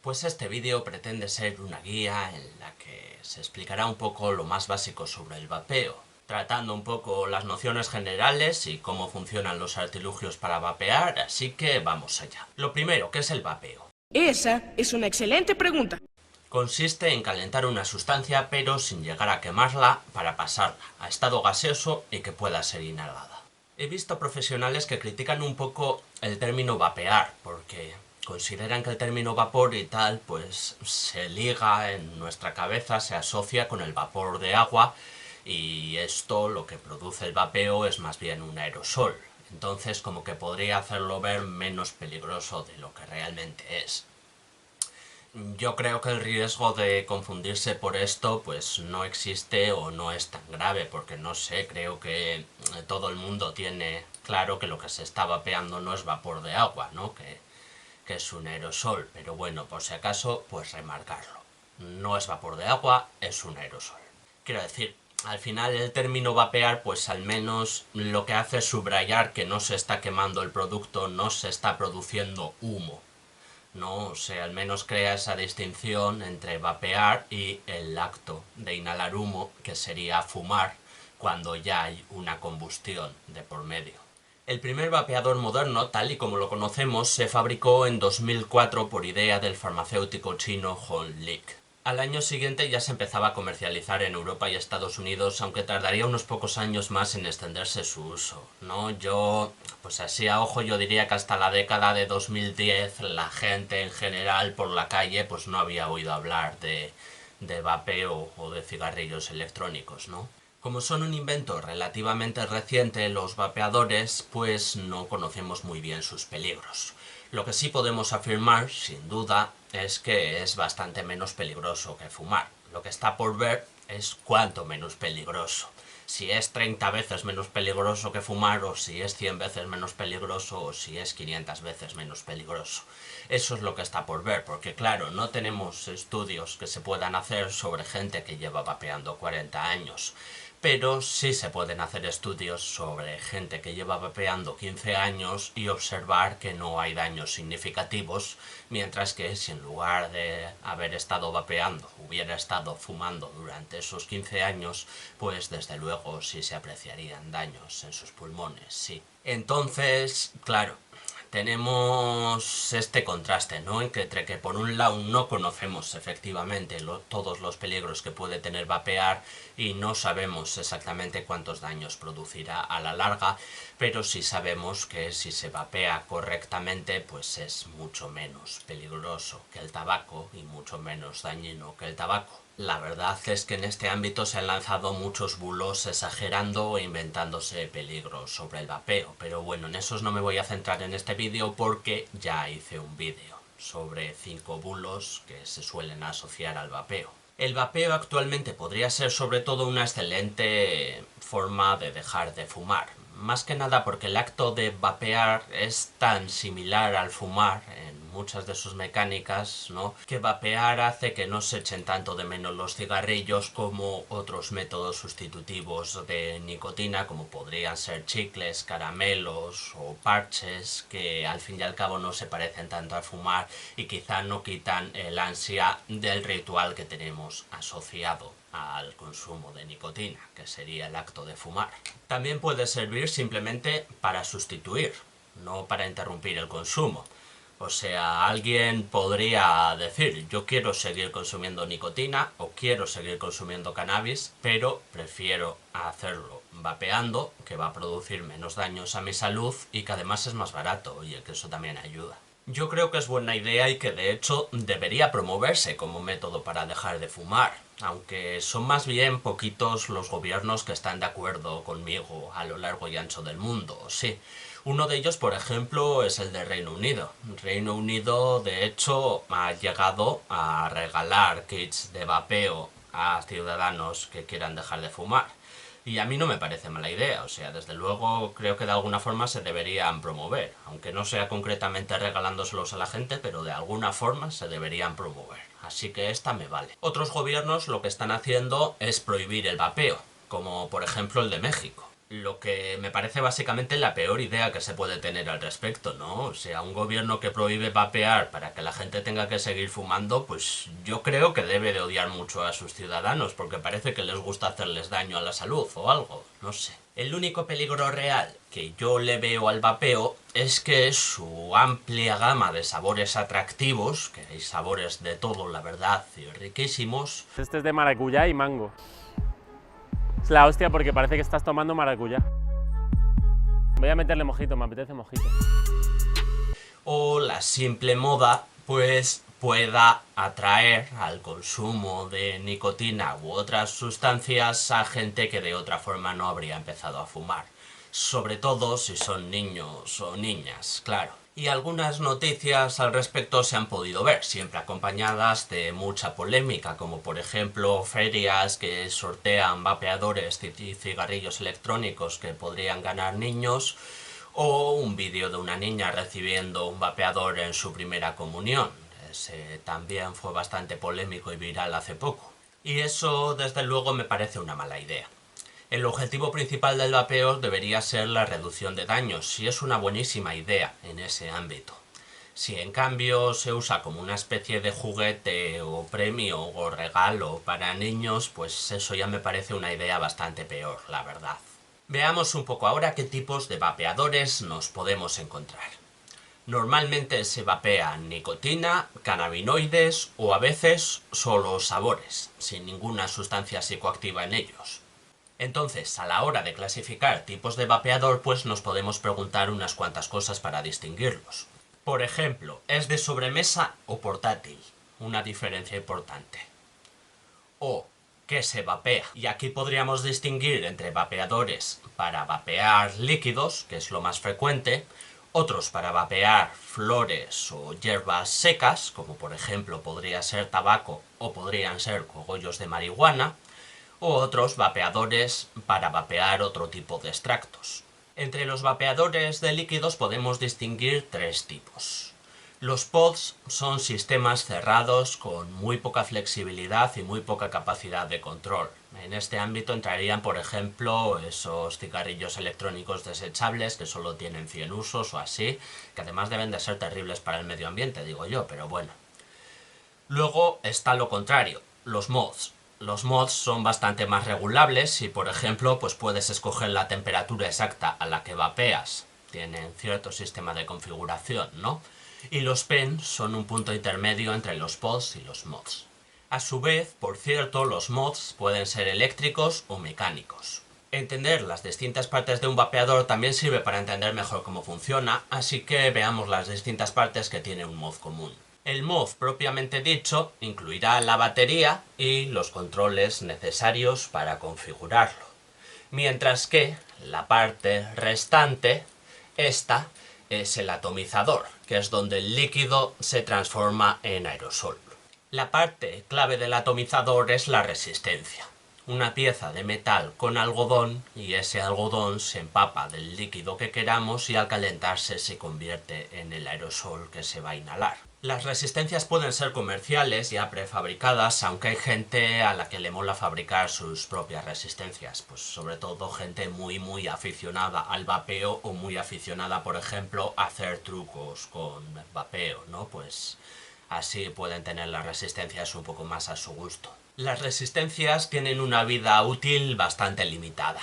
Pues este vídeo pretende ser una guía en la que se explicará un poco lo más básico sobre el vapeo, tratando un poco las nociones generales y cómo funcionan los artilugios para vapear, así que vamos allá. Lo primero, ¿qué es el vapeo? Esa es una excelente pregunta. Consiste en calentar una sustancia pero sin llegar a quemarla para pasarla a estado gaseoso y que pueda ser inhalada. He visto profesionales que critican un poco el término vapear porque consideran que el término vapor y tal pues se liga en nuestra cabeza, se asocia con el vapor de agua y esto lo que produce el vapeo es más bien un aerosol. Entonces como que podría hacerlo ver menos peligroso de lo que realmente es. Yo creo que el riesgo de confundirse por esto pues no existe o no es tan grave, porque no sé, creo que todo el mundo tiene claro que lo que se está vapeando no es vapor de agua, ¿no? Que es un aerosol, pero bueno, por si acaso, pues remarcarlo. No es vapor de agua, es un aerosol. Quiero decir, al final el término vapear pues al menos lo que hace es subrayar que no se está quemando el producto, no se está produciendo humo. No, o sea, al menos crea esa distinción entre vapear y el acto de inhalar humo, que sería fumar, cuando ya hay una combustión de por medio. El primer vapeador moderno, tal y como lo conocemos, se fabricó en 2004 por idea del farmacéutico chino Hong Lick. Al año siguiente ya se empezaba a comercializar en Europa y Estados Unidos, aunque tardaría unos pocos años más en extenderse su uso, ¿no? Pues así a ojo yo diría que hasta la década de 2010 la gente en general por la calle pues no había oído hablar de vapeo o de cigarrillos electrónicos, ¿no? Como son un invento relativamente reciente, los vapeadores pues no conocemos muy bien sus peligros. Lo que sí podemos afirmar, sin duda, es que es bastante menos peligroso que fumar. Lo que está por ver es cuánto menos peligroso. Si es 30 veces menos peligroso que fumar, o si es 100 veces menos peligroso, o si es 500 veces menos peligroso. Eso es lo que está por ver, porque claro, no tenemos estudios que se puedan hacer sobre gente que lleva vapeando 40 años. Pero sí se pueden hacer estudios sobre gente que lleva vapeando 15 años y observar que no hay daños significativos, mientras que si en lugar de haber estado vapeando hubiera estado fumando durante esos 15 años, pues desde luego sí se apreciarían daños en sus pulmones, sí. Entonces, claro, tenemos este contraste, ¿no? Entre que por un lado no conocemos efectivamente todos los peligros que puede tener vapear y no sabemos exactamente cuántos daños producirá a la larga, pero sí sabemos que si se vapea correctamente pues es mucho menos peligroso que el tabaco y mucho menos dañino que el tabaco. La verdad es que en este ámbito se han lanzado muchos bulos exagerando e inventándose peligros sobre el vapeo, pero bueno, en esos no me voy a centrar en este vídeo porque ya hice un vídeo sobre 5 bulos que se suelen asociar al vapeo. El vapeo actualmente podría ser sobre todo una excelente forma de dejar de fumar, más que nada porque el acto de vapear es tan similar al fumar en muchas de sus mecánicas, ¿no? Que vapear hace que no se echen tanto de menos los cigarrillos como otros métodos sustitutivos de nicotina, como podrían ser chicles, caramelos o parches, que al fin y al cabo no se parecen tanto al fumar y quizá no quitan el ansia del ritual que tenemos asociado al consumo de nicotina, que sería el acto de fumar. También puede servir simplemente para sustituir, no para interrumpir el consumo. O sea, alguien podría decir, yo quiero seguir consumiendo nicotina o quiero seguir consumiendo cannabis, pero prefiero hacerlo vapeando, que va a producir menos daños a mi salud y que además es más barato, y que eso también ayuda. Yo creo que es buena idea y que de hecho debería promoverse como método para dejar de fumar, aunque son más bien poquitos los gobiernos que están de acuerdo conmigo a lo largo y ancho del mundo, sí. Uno de ellos, por ejemplo, es el de Reino Unido. Reino Unido, de hecho, ha llegado a regalar kits de vapeo a ciudadanos que quieran dejar de fumar. Y a mí no me parece mala idea, o sea, desde luego creo que de alguna forma se deberían promover, aunque no sea concretamente regalándoselos a la gente, pero de alguna forma se deberían promover. Así que esta me vale. Otros gobiernos lo que están haciendo es prohibir el vapeo, como por ejemplo el de México. Lo que me parece básicamente la peor idea que se puede tener al respecto, ¿no? O sea, un gobierno que prohíbe vapear para que la gente tenga que seguir fumando, pues yo creo que debe de odiar mucho a sus ciudadanos, porque parece que les gusta hacerles daño a la salud o algo, no sé. El único peligro real que yo le veo al vapeo es que su amplia gama de sabores atractivos, que hay sabores de todo, la verdad, y riquísimos. Este es de maracuyá y mango. Es la hostia porque parece que estás tomando maracuyá. Voy a meterle mojito, me apetece mojito. O la simple moda, pues pueda atraer al consumo de nicotina u otras sustancias a gente que de otra forma no habría empezado a fumar. Sobre todo si son niños o niñas, claro. Y algunas noticias al respecto se han podido ver, siempre acompañadas de mucha polémica, como por ejemplo ferias que sortean vapeadores y cigarrillos electrónicos que podrían ganar niños, o un vídeo de una niña recibiendo un vapeador en su primera comunión. Ese también fue bastante polémico y viral hace poco. Y eso desde luego me parece una mala idea. El objetivo principal del vapeo debería ser la reducción de daños, y es una buenísima idea en ese ámbito. Si en cambio se usa como una especie de juguete o premio o regalo para niños, pues eso ya me parece una idea bastante peor, la verdad. Veamos un poco ahora qué tipos de vapeadores nos podemos encontrar. Normalmente se vapea nicotina, cannabinoides o a veces solo sabores, sin ninguna sustancia psicoactiva en ellos. Entonces, a la hora de clasificar tipos de vapeador, pues nos podemos preguntar unas cuantas cosas para distinguirlos. Por ejemplo, ¿es de sobremesa o portátil? Una diferencia importante. O ¿qué se vapea? Y aquí podríamos distinguir entre vapeadores para vapear líquidos, que es lo más frecuente, otros para vapear flores o hierbas secas, como por ejemplo podría ser tabaco o podrían ser cogollos de marihuana, o otros vapeadores para vapear otro tipo de extractos. Entre los vapeadores de líquidos podemos distinguir tres tipos. Los pods son sistemas cerrados con muy poca flexibilidad y muy poca capacidad de control. En este ámbito entrarían, por ejemplo, esos cigarrillos electrónicos desechables que solo tienen 100 usos o así, que además deben de ser terribles para el medio ambiente, digo yo, pero bueno. Luego está lo contrario, los mods. Los mods son bastante más regulables y, por ejemplo, pues puedes escoger la temperatura exacta a la que vapeas. Tienen cierto sistema de configuración, ¿no? Y los pen son un punto intermedio entre los pods y los mods. A su vez, por cierto, los mods pueden ser eléctricos o mecánicos. Entender las distintas partes de un vapeador también sirve para entender mejor cómo funciona, así que veamos las distintas partes que tiene un mod común. El mod propiamente dicho incluirá la batería y los controles necesarios para configurarlo, mientras que la parte restante, esta, es el atomizador, que es donde el líquido se transforma en aerosol. La parte clave del atomizador es la resistencia. Una pieza de metal con algodón y ese algodón se empapa del líquido que queramos y al calentarse se convierte en el aerosol que se va a inhalar. Las resistencias pueden ser comerciales ya prefabricadas, aunque hay gente a la que le mola fabricar sus propias resistencias, pues sobre todo gente muy aficionada al vapeo o muy aficionada, por ejemplo, a hacer trucos con vapeo, ¿no? Pues así pueden tener las resistencias un poco más a su gusto. Las resistencias tienen una vida útil bastante limitada.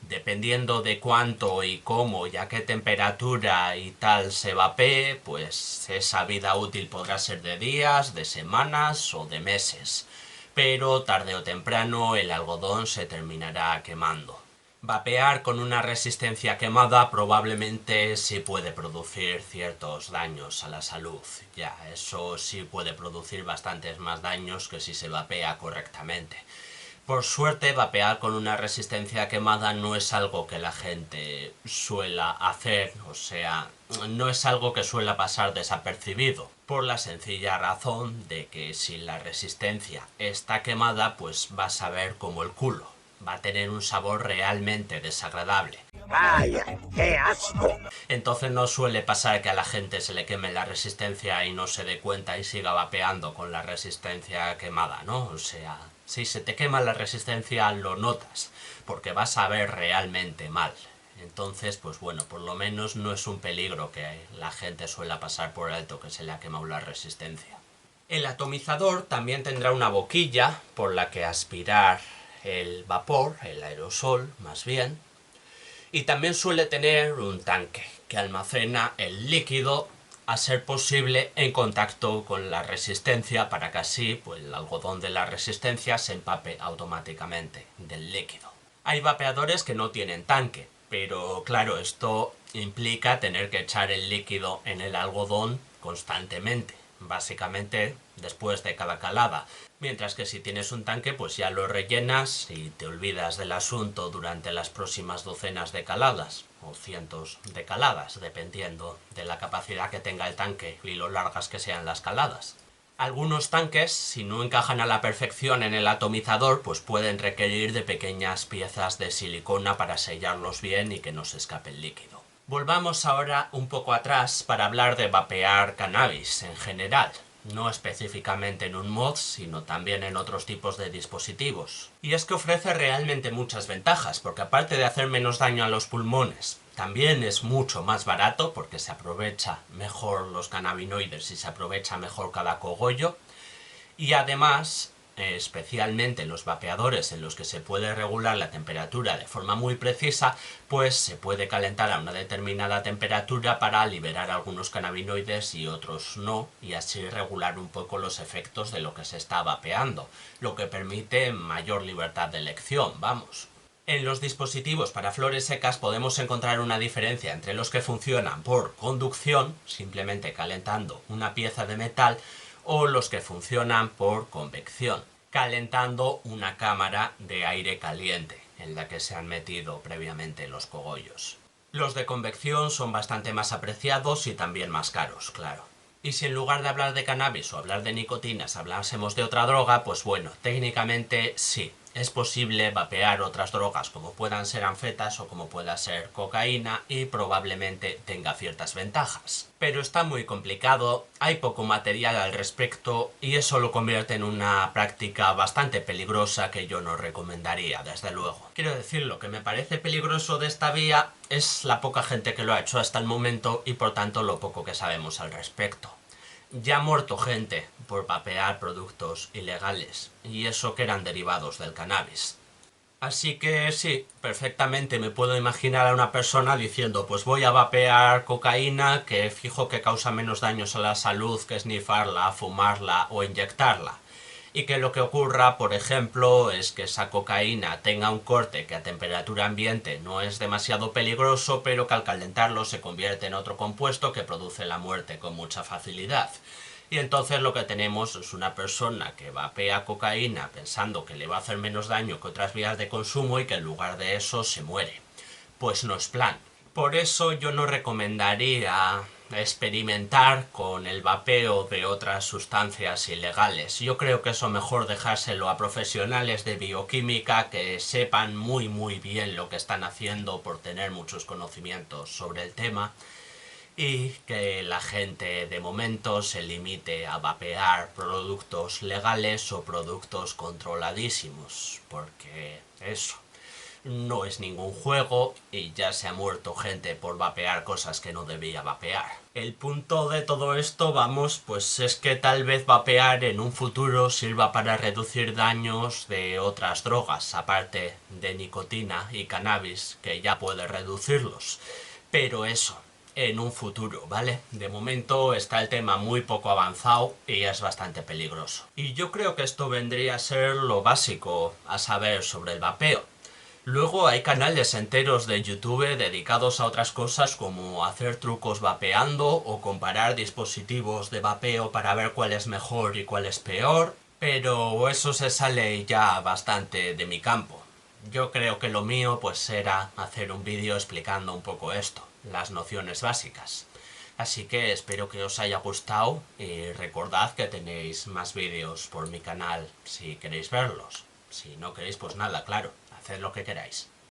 Dependiendo de cuánto y cómo y a qué temperatura y tal se vapee, pues esa vida útil podrá ser de días, de semanas o de meses. Pero tarde o temprano el algodón se terminará quemando. Vapear con una resistencia quemada probablemente sí puede producir ciertos daños a la salud. Ya, eso sí puede producir bastantes más daños que si se vapea correctamente. Por suerte, vapear con una resistencia quemada no es algo que la gente suela hacer, o sea, no es algo que suele pasar desapercibido, por la sencilla razón de que si la resistencia está quemada, pues va a saber como el culo, va a tener un sabor realmente desagradable. ¡Vaya, qué asco! Entonces no suele pasar que a la gente se le queme la resistencia y no se dé cuenta y siga vapeando con la resistencia quemada, ¿no? O sea, Si se te quema la resistencia lo notas, porque vas a ver realmente mal. Entonces, pues bueno, por lo menos no es un peligro que la gente suele pasar por alto, que se le ha quemado la resistencia. El atomizador también tendrá una boquilla por la que aspirar el vapor, el aerosol más bien, y también suele tener un tanque que almacena el líquido a ser posible en contacto con la resistencia para que así pues, el algodón de la resistencia se empape automáticamente del líquido. Hay vapeadores que no tienen tanque, pero claro, esto implica tener que echar el líquido en el algodón constantemente, básicamente después de cada calada. Mientras que si tienes un tanque, pues ya lo rellenas y te olvidas del asunto durante las próximas docenas de caladas, o cientos de caladas, dependiendo de la capacidad que tenga el tanque y lo largas que sean las caladas. Algunos tanques, si no encajan a la perfección en el atomizador, pues pueden requerir de pequeñas piezas de silicona para sellarlos bien y que no se escape el líquido. Volvamos ahora un poco atrás para hablar de vapear cannabis en general. No específicamente en un mod, sino también en otros tipos de dispositivos. Y es que ofrece realmente muchas ventajas, porque aparte de hacer menos daño a los pulmones, también es mucho más barato, porque se aprovecha mejor los cannabinoides y se aprovecha mejor cada cogollo, y además, especialmente los vapeadores en los que se puede regular la temperatura de forma muy precisa, pues se puede calentar a una determinada temperatura para liberar algunos cannabinoides y otros no, y así regular un poco los efectos de lo que se está vapeando, lo que permite mayor libertad de elección, vamos. En los dispositivos para flores secas podemos encontrar una diferencia entre los que funcionan por conducción, simplemente calentando una pieza de metal, o los que funcionan por convección, calentando una cámara de aire caliente en la que se han metido previamente los cogollos. Los de convección son bastante más apreciados y también más caros, claro. Y si en lugar de hablar de cannabis o hablar de nicotinas hablásemos de otra droga, pues bueno, técnicamente sí, es posible vapear otras drogas como puedan ser anfetas o como pueda ser cocaína y probablemente tenga ciertas ventajas. Pero está muy complicado, hay poco material al respecto y eso lo convierte en una práctica bastante peligrosa que yo no recomendaría, desde luego. Quiero decir, lo que me parece peligroso de esta vía es la poca gente que lo ha hecho hasta el momento y por tanto lo poco que sabemos al respecto. Ya ha muerto gente por vapear productos ilegales, y eso que eran derivados del cannabis. Así que sí, perfectamente me puedo imaginar a una persona diciendo pues voy a vapear cocaína que fijo que causa menos daños a la salud que snifarla, fumarla o inyectarla. Y que lo que ocurra, por ejemplo, es que esa cocaína tenga un corte que a temperatura ambiente no es demasiado peligroso, pero que al calentarlo se convierte en otro compuesto que produce la muerte con mucha facilidad. Y entonces lo que tenemos es una persona que vapea cocaína pensando que le va a hacer menos daño que otras vías de consumo y que en lugar de eso se muere. Pues no es plan. Por eso yo no recomendaría experimentar con el vapeo de otras sustancias ilegales. Yo creo que eso mejor dejárselo a profesionales de bioquímica que sepan muy bien lo que están haciendo por tener muchos conocimientos sobre el tema, y que la gente de momento se limite a vapear productos legales o productos controladísimos, porque eso no es ningún juego y ya se ha muerto gente por vapear cosas que no debía vapear. El punto de todo esto, vamos, pues es que tal vez vapear en un futuro sirva para reducir daños de otras drogas, aparte de nicotina y cannabis, que ya puede reducirlos. Pero eso, en un futuro, ¿vale? De momento está el tema muy poco avanzado y es bastante peligroso. Y yo creo que esto vendría a ser lo básico a saber sobre el vapeo. Luego hay canales enteros de YouTube dedicados a otras cosas como hacer trucos vapeando o comparar dispositivos de vapeo para ver cuál es mejor y cuál es peor, pero eso se sale ya bastante de mi campo. Yo creo que lo mío pues será hacer un vídeo explicando un poco esto, las nociones básicas. Así que espero que os haya gustado y recordad que tenéis más vídeos por mi canal si queréis verlos. Si no queréis, pues nada, claro, haced lo que queráis.